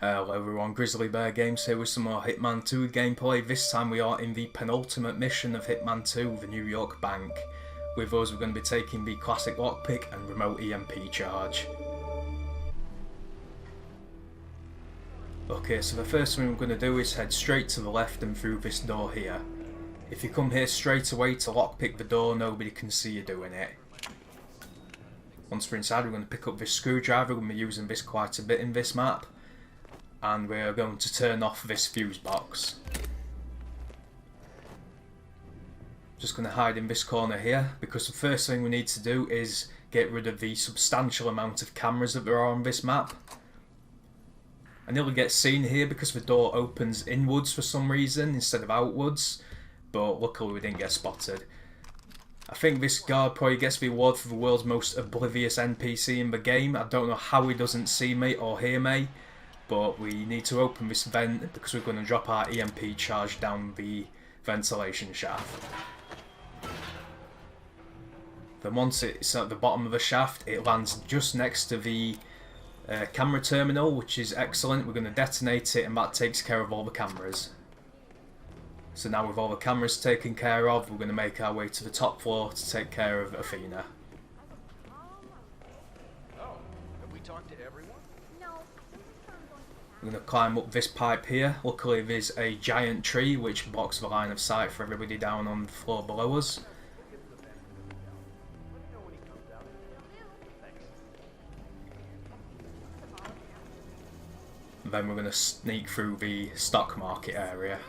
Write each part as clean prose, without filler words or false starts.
Hello everyone, Grizzly Bear Games here with some more Hitman 2 gameplay. This time we are in the penultimate mission of Hitman 2, the New York Bank. With us we're going to be taking the classic lockpick and remote EMP charge. Okay, so the first thing we're going to do is head straight to the left and through this door here. If you come here straight away to lockpick the door, nobody can see you doing it. Once we're inside, we're going to pick up this screwdriver. We're going to be using this quite a bit in this map. And we're going to turn off this fuse box. Just going to hide in this corner here, because the first thing we need to do is get rid of the substantial amount of cameras that there are on this map. I nearly get seen here because the door opens inwards for some reason instead of outwards, but luckily we didn't get spotted. I think this guard probably gets the award for the world's most oblivious NPC in the game. I don't know how he doesn't see me or hear me. But we need to open this vent because we're going to drop our EMP charge down the ventilation shaft. Then once it's at the bottom of the shaft, it lands just next to the camera terminal, which is excellent. We're going to detonate it and that takes care of all the cameras. So now with all the cameras taken care of, we're going to make our way to the top floor to take care of Athena. We're going to climb up this pipe here. Luckily there's a giant tree which blocks the line of sight for everybody down on the floor below us. And then we're going to sneak through the stock market area.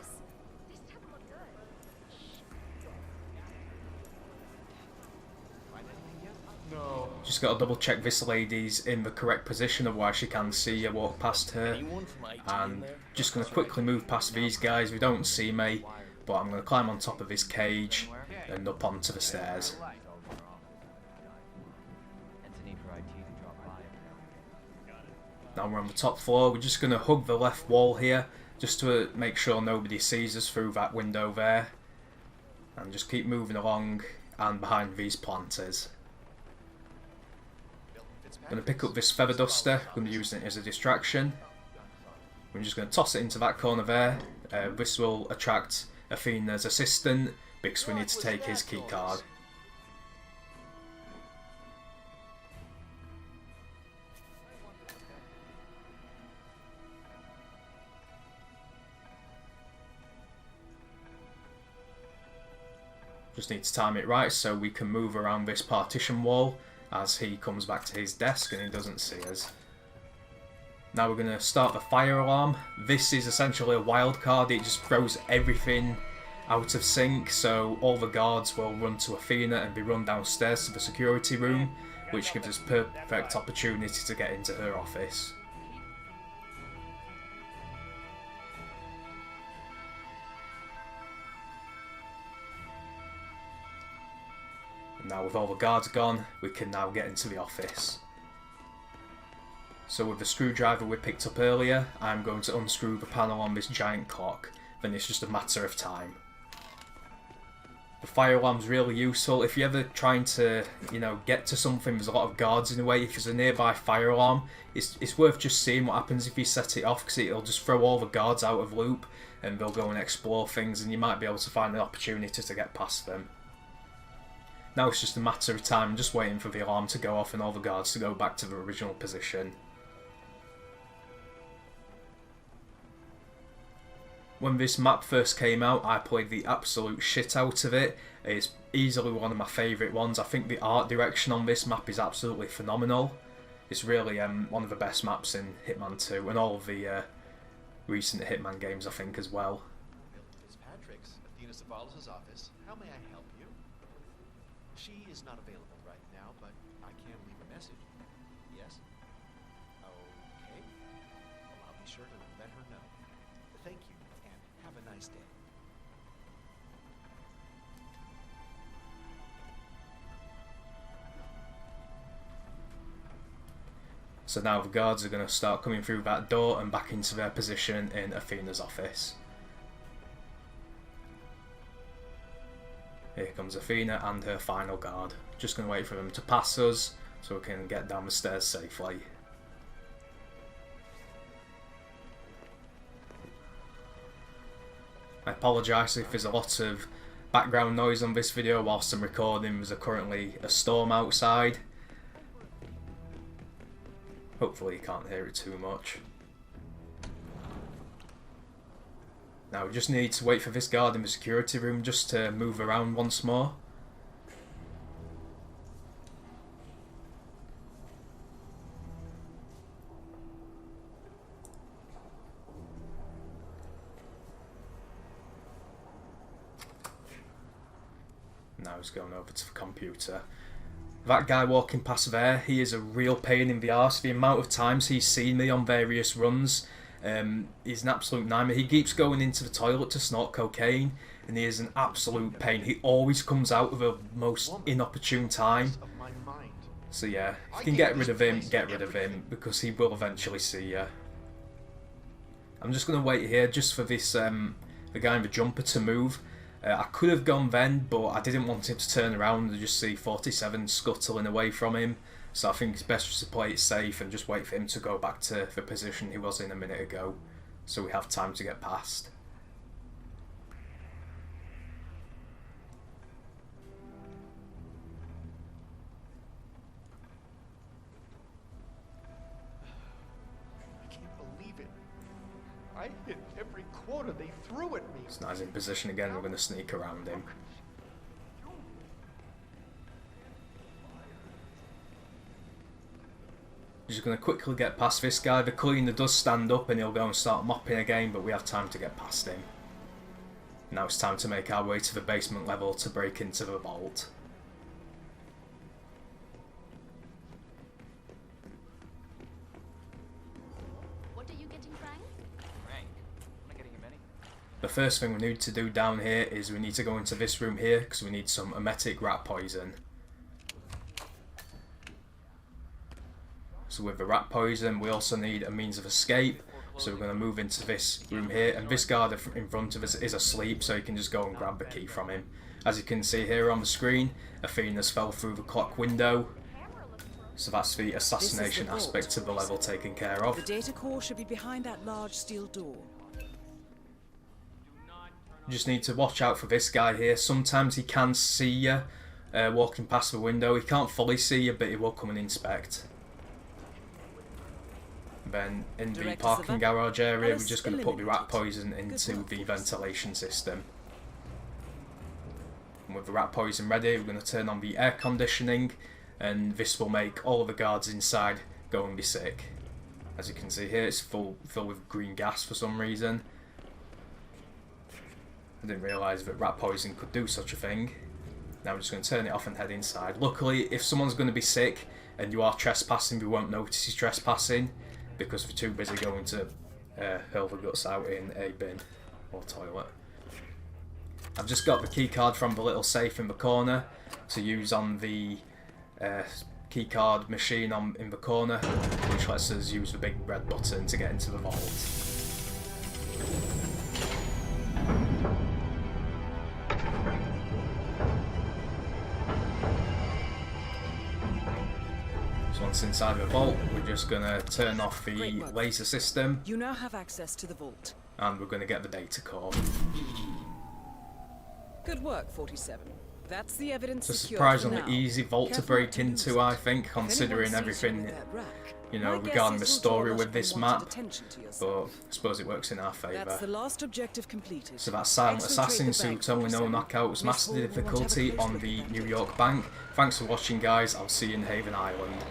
Just got to double check this lady's in the correct position, otherwise she can see you walk past her. And just going to quickly move past these guys who don't see me, but I'm going to climb on top of this cage and up onto the stairs. Now we're on the top floor. We're just going to hug the left wall here just to make sure nobody sees us through that window there. And just keep moving along and behind these planters. I'm going to pick up this feather duster. I'm going to be using it as a distraction. We're just going to toss it into that corner there. This will attract Athena's assistant because we need to take his key card. Just need to time it right so we can move around this partition wall as he comes back to his desk and he doesn't see us. Now we're going to start the fire alarm. This is essentially a wild card. It just throws everything out of sync, so all the guards will run to Athena and be run downstairs to the security room, which gives us perfect opportunity to get into her office. Now with all the guards gone, we can now get into the office. So with the screwdriver we picked up earlier, I'm going to unscrew the panel on this giant clock, then it's just a matter of time. The fire alarm's really useful. If you're ever trying to, get to something, there's a lot of guards in the way. If there's a nearby fire alarm, it's worth just seeing what happens if you set it off, because it'll just throw all the guards out of loop and they'll go and explore things and you might be able to find an opportunity to get past them. Now it's just a matter of time, just waiting for the alarm to go off and all the guards to go back to their original position. When this map first came out, I played the absolute shit out of it. It's easily one of my favourite ones. I think the art direction on this map is absolutely phenomenal. It's really one of the best maps in Hitman 2 and all of the recent Hitman games, I think, as well. Office. How may I help you? She is not available right now, but I can leave a message. Yes? Okay. Well, I'll be sure to let her know. Thank you, and have a nice day. So now the guards are going to start coming through that door and back into their position in Athena's office. Here comes Athena and her final guard. Just going to wait for them to pass us so we can get down the stairs safely. I apologise if there's a lot of background noise on this video whilst I'm recording. There's currently a storm outside. Hopefully you can't hear it too much. Now we just need to wait for this guard in the security room just to move around once more. Now he's going over to the computer. That guy walking past there, he is a real pain in the arse. The amount of times he's seen me on various runs is an absolute nightmare. He keeps going into the toilet to snort cocaine, and he is an absolute pain. He always comes out at the most inopportune time. So yeah, if you can get rid of him, get rid of him, because he will eventually see you. I'm just going to wait here just for this the guy in the jumper to move. I could have gone then, but I didn't want him to turn around and just see 47 scuttling away from him. So I think it's best just to play it safe and just wait for him to go back to the position he was in a minute ago, so we have time to get past. I can't believe it. I hit every quarter they threw at me. So now he's in position again. We're going to sneak around him. Just going to quickly get past this guy. The cleaner does stand up and he'll go and start mopping again, but we have time to get past him. Now it's time to make our way to the basement level to break into the vault. What are you getting, Frank? Frank? I'm not getting him any. The first thing we need to do down here is we need to go into this room here because we need some emetic rat poison. So with the rat poison, we also need a means of escape. So we're going to move into this room here, and this guard in front of us is asleep, so you can just go and grab the key from him. As you can see here on the screen, Athena's fell through the clock window. So that's the assassination aspect of the level taken care of. The data core should be behind that large steel door. You just need to watch out for this guy here. Sometimes he can see you walking past the window. He can't fully see you, but he will come and inspect. Then in the parking garage area, we're just going to put the rat poison into the ventilation system. And with the rat poison ready, we're going to turn on the air conditioning, and this will make all of the guards inside go and be sick. As you can see here, it's filled with green gas for some reason. I didn't realise that rat poison could do such a thing. Now we're just going to turn it off and head inside. Luckily, if someone's going to be sick and you are trespassing, we won't notice he's trespassing, because we're too busy going to hurl the guts out in a bin or toilet. I've just got the key card from the little safe in the corner to use on the key card machine in the corner, which lets us use the big red button to get into the vault. Once inside the vault, we're just going to turn off the laser system. You now have access to the vault. And we're going to get the data core. Good work, 47. That's the evidence. It's a surprisingly easy vault to break into, I think, considering everything, you know, regarding the story with this map. But I suppose it works in our favour. That's the last objective completed. So that silent assassin suit, only no knockouts, master difficulty on the New York bank. Thanks for watching, guys. I'll see you in Haven Island.